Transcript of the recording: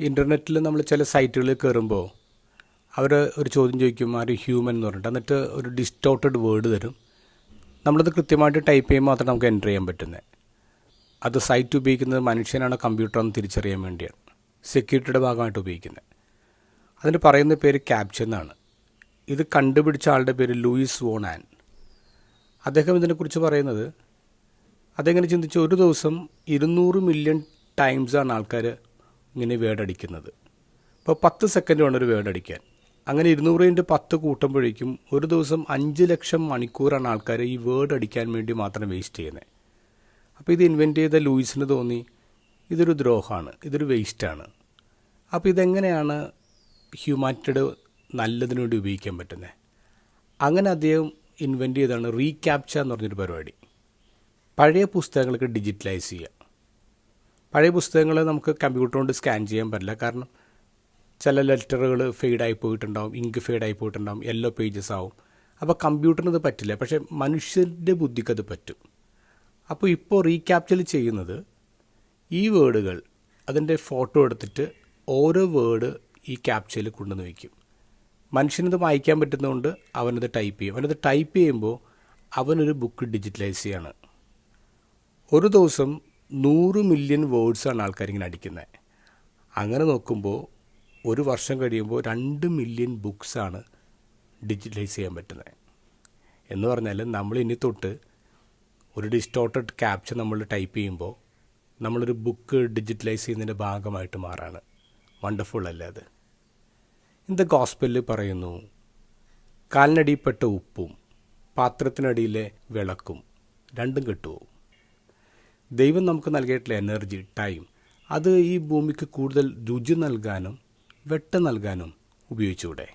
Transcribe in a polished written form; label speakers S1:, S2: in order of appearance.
S1: ഇൻ്റർനെറ്റിൽ നമ്മൾ ചില സൈറ്റുകളിൽ കയറുമ്പോൾ അവർ ഒരു ചോദ്യം ചോദിക്കും, ആര് ഹ്യൂമൻ എന്ന് പറഞ്ഞിട്ട്, എന്നിട്ട് ഒരു ഡിസ്റ്റോർട്ടഡ് വേർഡ് തരും. നമ്മളത് കൃത്യമായിട്ട് ടൈപ്പ് ചെയ്യുമ്പോൾ മാത്രമേ നമുക്ക് എൻ്റർ ചെയ്യാൻ പറ്റുന്നത്. അത് സൈറ്റ് ഉപയോഗിക്കുന്നത് മനുഷ്യനാണോ കമ്പ്യൂട്ടറാണെന്ന് തിരിച്ചറിയാൻ വേണ്ടിയാണ്, സെക്യൂരിറ്റിയുടെ ഭാഗമായിട്ട് ഉപയോഗിക്കുന്നത്. അതിന് പറയുന്ന പേര് ക്യാപ്ച എന്നാണ്. ഇത് കണ്ടുപിടിച്ച ആളുടെ പേര് ലൂയിസ് വോൺ ആൻ. അദ്ദേഹം ഇതിനെക്കുറിച്ച് പറയുന്നത്, അതെങ്ങനെ ചിന്തിച്ചു, ഒരു ദിവസം 200 മില്യൺ ടൈംസാണ് ആൾക്കാർ ഇങ്ങനെ വേർഡ് അടിക്കുന്നത്. ഇപ്പോൾ 10 സെക്കൻഡ് വേണം ഒരു വേർഡ് അടിക്കാൻ. അങ്ങനെ 200×10 കൂട്ടുമ്പോഴേക്കും ഒരു ദിവസം 5 ലക്ഷം മണിക്കൂറാണ് ആൾക്കാർ ഈ വേർഡ് അടിക്കാൻ വേണ്ടി മാത്രം വേസ്റ്റ് ചെയ്യുന്നത്. അപ്പോൾ ഇത് ഇൻവെൻറ്റ് ചെയ്ത ലൂയിസിന് തോന്നി ഇതൊരു ദ്രോഹമാണ്, ഇതൊരു വേസ്റ്റാണ്. അപ്പോൾ ഇതെങ്ങനെയാണ് ഹ്യൂമാനിറ്റിയുടെ നല്ലതിനു വേണ്ടി ഉപയോഗിക്കാൻ പറ്റുന്നത്? അങ്ങനെ അദ്ദേഹം ഇൻവെൻറ്റ് ചെയ്താണ് റീക്യാപ്ച എന്ന് പറഞ്ഞൊരു പരിപാടി. പഴയ പുസ്തകങ്ങൾക്ക് ഡിജിറ്റലൈസ് ചെയ്യുക. പഴയ പുസ്തകങ്ങൾ നമുക്ക് കമ്പ്യൂട്ടർ കൊണ്ട് സ്കാൻ ചെയ്യാൻ പറ്റില്ല, കാരണം ചില ലെറ്ററുകൾ ഫെയ്ഡായി പോയിട്ടുണ്ടാവും, ഇങ്ക് ഫെയ്ഡായി പോയിട്ടുണ്ടാവും, യെല്ലോ പേജസ് ആവും. അപ്പോൾ കമ്പ്യൂട്ടറിന് അത് പറ്റില്ല, പക്ഷേ മനുഷ്യൻ്റെ ബുദ്ധിക്ക് അത് പറ്റും. അപ്പോൾ ഇപ്പോൾ റീക്യാപ്ചർ ചെയ്യുന്നത് ഈ വേർഡുകൾ അതിൻ്റെ ഫോട്ടോ എടുത്തിട്ട് ഓരോ വേർഡ് ഈ ക്യാപ്ചയിൽ കൊണ്ടുവന്ന് വയ്ക്കും. മനുഷ്യനത് വായിക്കാൻ പറ്റുന്നതുകൊണ്ട് അവനത് ടൈപ്പ് ചെയ്യും. അവനത് ടൈപ്പ് ചെയ്യുമ്പോൾ അവനൊരു ബുക്ക് ഡിജിറ്റലൈസ് ചെയ്യാണ്. ഒരു ദിവസം 100 മില്യൺ വേർഡ്സാണ് ആൾക്കാരിങ്ങനെ അടിക്കുന്നത്. അങ്ങനെ നോക്കുമ്പോൾ ഒരു വർഷം കഴിയുമ്പോൾ 2 മില്യൺ ബുക്സാണ് ഡിജിറ്റലൈസ് ചെയ്യാൻ പറ്റുന്നത്. എന്ന് പറഞ്ഞാൽ നമ്മൾ ഇനി തൊട്ട് ഒരു ഡിസ്റ്റോർട്ടഡ് ക്യാപ്ച നമ്മൾ ടൈപ്പ് ചെയ്യുമ്പോൾ നമ്മളൊരു ബുക്ക് ഡിജിറ്റലൈസ് ചെയ്യുന്നതിൻ്റെ ഭാഗമായിട്ട് മാറാണ്. വണ്ടർഫുൾ അല്ലേ അത്? ഇൻ ദ ഗോസ്പലിൽ പറയുന്നു, കാലിനടിയിൽപ്പെട്ട ഉപ്പും പാത്രത്തിനടിയിലെ വിളക്കും രണ്ടും കെട്ടുപോകും. ദൈവം നമുക്ക് നൽകിയിട്ടുള്ള എനർജി, ടൈം, അത് ഈ ഭൂമിക്ക് കൂടുതൽ രുചി നൽകാനും വെട്ടം നൽകാനും ഉപയോഗിച്ചുകൂടെ?